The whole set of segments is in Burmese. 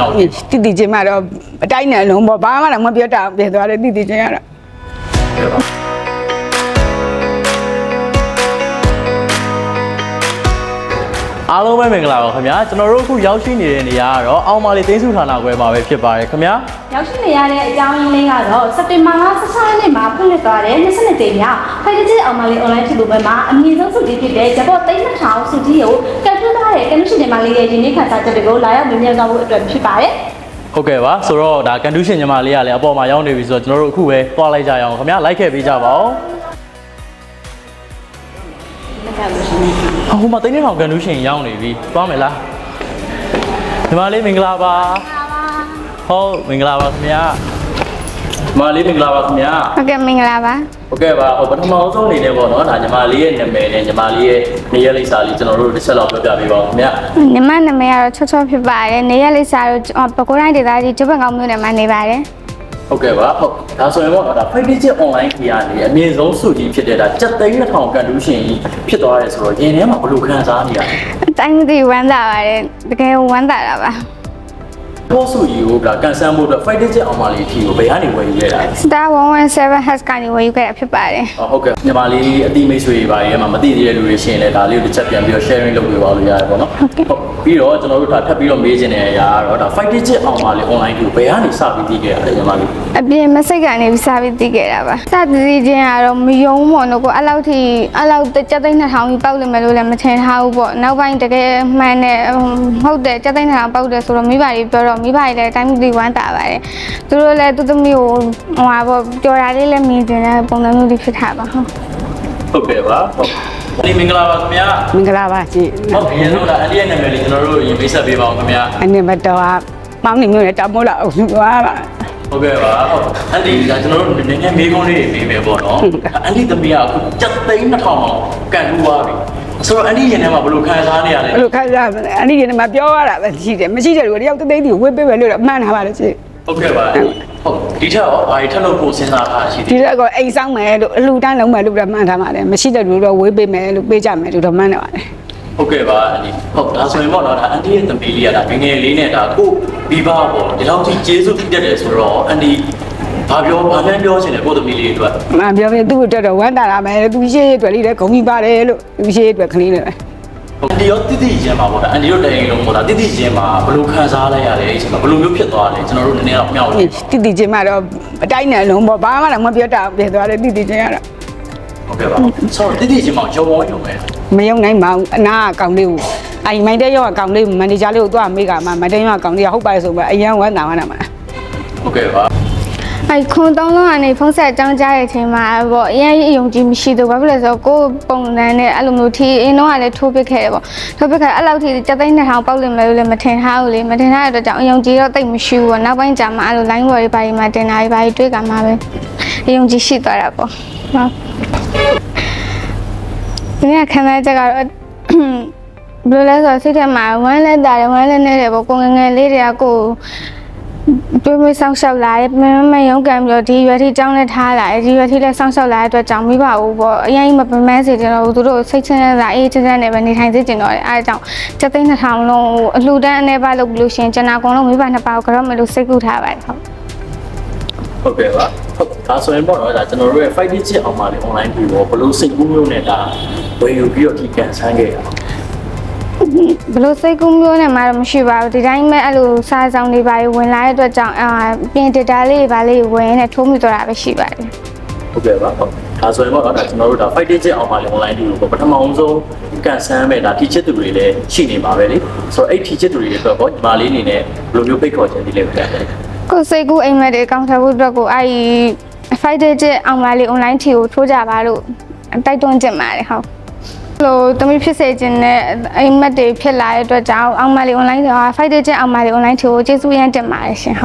မြောက်တည်ချင်းမှတော့အတိုင်းနဲ့လုံးပေါ့ဘာမှတော့မပြောတတ်ဘူးသွားတယ်တည်ချင်းရတော့အားလုံးပဲမင်္ဂလာပါခင်ဗျာကျွန်တော်တို့အခုရောက်ရှိနေတဲ့နေရာကတော့အောင်မာလီသိန်းစုဌာနခွဲမှာပဲဖြစ်ပါတယ်ခင်ဗျာရောက်ရှိနေရတဲ့အကြောင်းရင်းလေးကတော့စက်တင်ဘာလ16ရက်နေ့မှာဖွင့်လှစ်သွားတဲ့22ကြိမ်မြောက်ဖိုင်တကြီးအောင်မာလီ online ထူပွဲမှာအမြင့်ဆုံးစုကြီးဖြစ်တဲ့ဂျပန်3000စုကြီးကိုကန့်ထွန်းထားတဲ့ကနုရှင်ညီမလေးရဲ့ယင်းခါစားချက်တွေကိုလာရောက်မြင်မြန်သွားဖို့အတွက်ဖြစ်ပါတယ်ဟုတ်ကဲ့ပါဆိုတော့ဒါကန်တူးရှင်ညီမလေးကလည်းအပေါ်မှာရောက်နေပြီဆိုတော့ကျွန်တော်တို့အခုပဲတွားလိုက်ကြရအောင်ခင်ဗျာလိုက်ခဲ့ပေးကြပါဦးဟိုမှာတင်းနေထောင်ကန်တူးရှင်ရောက်နေပြီသွားမယ်လားညီမလေးမင်္ဂလာပါဟုတ်မင်္ဂလာပါခင်ဗျာညီမလေးမင်္ဂလာပါခင်ဗျာဟုတ်ကဲ့မင်္ဂလာပါဟုတ်ကဲ့ပါဟိုပထမဆုံးအနေနဲ့ပေါ့နော်ဒါညီမလေးရဲ့နာမည်နဲ့ညီမလေးရဲ့နေရာလိပ်စာလေးကျွန်တော်တို့တစ်ချက်လောက်ပြောပြပေးပါဦးခင်ဗျာညီမနာမည်ကတော့ချောချောဖြစ်ပါတယ်နေရာလိပ်စာတော့ပဲခူးတိုင်းဒေသကြီးဂျပန်ကောင်မြို့နယ်မှာနေပါတယ်ဟုတ်ကဲ့ပါဟုတ်ဒါဆိုရင်ပေါ့ဒါ 5digit online ခရီးကနေအမြင့်ဆုံးစုကြီးဖြစ်တဲ့ဒါ7,000ကန်တူးရှင်ကြီးဖြစ်သွားရဲဆိုတော့ရင်ထဲမှာဘယ်လိုခံစားနေရလဲအတိုင်းမသိဝမ်းသာပါတယ်တကယ်ဝမ်းသာတာပါတော့စုကြီးကိုဒါကန်ဆန်းဖို့အတွက် 5digit online အထီကိုဘယ်ကနေဝယ်ယူရတာလဲ Star 117H ကနေဝယ်ယူခဲ့တာဖြစ်ပါတယ်ဟုတ်ကဲ့ညီမလေးအတိမိတ်ဆွေပါရဲမှာမသိသေးတဲ့လူတွေရှင်လဲဒါလေးကိုတစ်ချက်ပြန်ပြီးတော့ sharing လုပ်ပေးပါလို့ရတယ်ပေါ့နော်ဟုတ်ပြီးတော့ကျွန်တော်တို့ဒါထပ်ပြီးတော့မေးချင်တဲ့အရာကတော့ဒါ 5digit online ကိုဘယ်ကနေစပြီးသိခဲ့ရလဲညီမလေးအပြင်မစိတ်ကနေစပြီးသိခဲ့တာပါစသိချင်းကတော့မယုံပေါ့နော်ကိုအဲ့လောက်ကျသိန်း2000ကြီးပေါက်လိမ့်မယ်လို့လည်းမထင်ထားဘူးပေါ့နောက်ပိုင်းတကယ်မှန်တယ်ဟုတ်တယ်ကျသိန်း2000ပေါက်တယ်ဆိုတော့မိဘတွေပြောတော့မိဘတွေလည်းတိုင်းပြည်ဝမ်းသာပါတယ်သူတို့လည်းသူသမီးကိုဟိုပါပေါ့ကြော်တာလေးလည်းမြင်တင်တဲ့ပုံစံမျိုးတွေဖြစ်ထားပါဟုတ်ကဲ့ပါဟုတ်ဒီမင်္ဂလာပါခင်ဗျာမင်္ဂလာပါရှင်ဟုတ်ကဲ့လို့ဒါအန်ဒီရဲ့နာမည်လေးကျွန်တော်တို့ရင်ပေးဆက်ပေးပါအောင်ခင်ဗျာအနည်းမတော်မောင်းနေမျိုးနဲ့တောင်မိုးလာအောင်သွားပါဟုတ်ကဲ့ပါဟုတ်အန်ဒီကကျွန်တော်တို့နည်းနည်းမေးခွန်းလေးတွေပေးမယ်ပေါ့နော်အန်ဒီသမီးကအခု7,200ကန်ထူသွားပြီဆိုတော့အန်ဒီရင်ထဲမှာဘယ်လိုခံစားနေရလဲဘယ်လိုခံစားအန်ဒီရင်ထဲမှာပြောရတာပဲရှိတယ်မရှိတဲ့လူတယောက်တသိန်းတီဝေးပေးပဲလို့တော့မှန်းထားပါလေရှင်ဟုတ်ကဲ့ပါဟုတ်ဒီထက်ရောဘာထပ်လို့ပို့စဉ်းစားထားရှိတယ်ဒီထက်ကအိမ်ဆောင်မယ်လို့အလူတန်းလုံးမယ်လို့တော့မှန်းထားပါတယ်မရှိတဲ့လူတော့ဝေးပေးမယ်လို့ပေးကြမယ်လို့တော့မှန်းနေပါတယ်ဟုတ်ကဲ့ပါအန်ဒီဟုတ်ဒါဆိုရင်ပေါ့နော်ဒါအန်ဒီရဲ့သမီးလေးကဒါငယ်လေးနဲ့ဒါကိုဒီပါပေါ့ဒီလောက်ကြီးကျေးဇူးတတ်တယ်ဆိုတော့အန်ဒီဘာမှပြောချင်တယ်ကိုသမီးလေးအတွက်မပြောပြသူ့အတွက်တော့ဝမ်းသာလာမယ်သူရှေ့အတွက်လေးလည်းဂုဏ်ကြီးပါတယ်လို့သူရှေ့အတွက်ကလေးလည်းအန်ဒီရောတိတိကျင်းပါပေါ့ဒါအန်ဒီတို့တိုင်လုံးပေါ့ဒါတိတိကျင်းပါဘယ်လိုခံစားလိုက်ရလဲအချိန်မှာဘယ်လိုမျိုးဖြစ်သွားလဲကျွန်တော်တို့နည်းနည်းတော့မြောက်တယ်တိတိကျင်းမှတော့အတိုင်းနဲ့လုံးပေါ့ဘာမှတော့မပြောတတ်ဘူးသွားတယ်တိတိကျင်းရတာဟုတ်ကဲ့ပါဆိုတော့တိတိကျင်းမှရုံပဲမယုံနိုင်ပါဘူးအနာအကောင်လေးကိုအိမ်မိုင်းတဲ့ရောအကောင်လေးမန်နေဂျာလေးကိုသွားမေးကမှမတဲ့ရောအကောင်လေးကဟုတ်ပါရဲ့ဆိုမှအရန်ဝမ်းသာမှန်းမှာဟုတ်ကဲ့ပါခွန်3လုံးကနေဖုန်းဆက်အကြောင်းကြားတဲ့အချိန်မှာပေါ့အရင်အယုံကြည်မရှိတော့ဘာဖြစ်လဲဆိုတော့ကိုယ်ပုံစံနဲ့အဲ့လိုမျိုးထီအင်းတော့ကလည်းထိုးပစ်ခဲ့တယ်ပေါ့ထိုးပစ်ခဲ့အဲ့လောက်ထိ7,200ပေါက်လိမ့်မယ်လို့လည်းမထင်ထားဘူးလေမထင်ထားတဲ့အတွက်ကြောင့်အယုံကြည်တော့တိတ်မရှိဘူးပေါ့နောက်ပိုင်းကျမှအဲ့လို line ပေါ်တွေဘာတွေမှာတင်တာတွေဘာတွေတွေ့ကြမှာပဲအယုံကြည်ရှိသွားတာပေါ့ဟုတ်ဒီနေ့ခံစားချက်ကတော့ဘယ်လိုလဲဆိုတော့စိတ်ထဲမှာဝမ်းလက်တာတယ်ဝမ်းလက်နေတယ်ပေါ့ကိုငငယ်လေးတွေကကိုတွေးမဆောင်းလျှောက်လာတယ်မရုံးကန်ပြီးတော့ဒီရွယ်ထိကျောင်းနဲ့ထားလာတယ်ဒီရွယ်ထိလည်းဆောင်းလျှောက်လာတဲ့အတွက်ကြောင့်မိဘဦးပေါ့အရင်မပမန်းစေချင်တော့ဘူးသူတို့စိတ်ချမ်းသာအေးချမ်းသာနဲ့ပဲနေထိုင်စေချင်တော့တယ်အဲဒါကြောင့်7,200လုံးအလှူဒန်းအနေပါလုပ်လို့ရှင်ကျန်တာအကုန်လုံးမိဘနှစ်ပါးကိုကြောက်မလို့စိတ်ကူးထားပါတယ်ဟုတ်ကဲ့ပါဟုတ်ဒါဆိုရင်ပေါ့နော်ဒါကျွန်တော်တို့ရဲ့ 5digit အောင်ပါလေ online ပြီးတော့ဘလို့စိတ်ကူးမျိုးနဲ့ဒါဝယ်ယူပြီးတော့ဒီကန်ဆန်းခဲ့ရအောင်ဘလို့စိတ်ကူးမျိုးနဲ့မှတော့မရှိပါဘူးဒီတိုင်းပဲအဲ့လိုစားဆောင်တွေပါဝင်လာတဲ့အတွက်ကြောင့်ပြင် data လေးပါလေးဝင်နဲ့ထိုးမိတော့တာပဲရှိပါတယ်ဟုတ်ကဲ့ပါဟုတ်ဒါဆိုရင်ပေါ့နော်ဒါကျွန်တော်တို့ဒါ 5digit အောင်ပါလေ online ပြီးတော့ပထမအောင်ဆုံးကန်ဆန်းမဲ့ဒါတီချစ်သူတွေလည်းရှိနေပါပဲလေဆိုတော့အဲ့တီချစ်သူတွေအတွက်ပေါ့ညီမလေးအနေနဲ့ဘယ်လိုမျိုးပိတ်ခေါ်ခြင်းဒီလေးပြန်လဲကိုစိတ်ကူးအိမ်မက်တွေအကောင့်ထပ်ဖို့အတွက်ကိုအဲ့ 5digit အောင်ပါလေ online ထီကိုထိုးကြပါလို့တိုက်တွန်းချင်ပါတယ်ဟုတ်လို့တမီးဖြစ်စေခြင်းနဲ့အိမ်မက်တွေဖြစ်လာတဲ့အတွက်ကြောင့်အောင်မလေး online 5digit အောင်မလေး online ထီကိုကျေးဇူးရမ်းတင်ပါတယ်ရှင်ဟု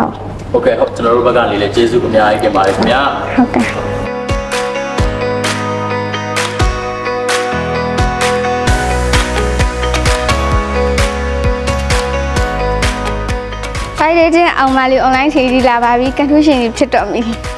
တ်ကဲ့ဟုတ်ကျွန်တော်တို့ဘက်ကနေလည်းကျေးဇူးအများကြီးတင်ပါတယ်ခင်ဗျာဟုတ်ကဲ့5digit အောင်မလေး online ထီကြီးလာပါပြီကန်ထူးရှင်ကြီးဖြစ်တော်မူ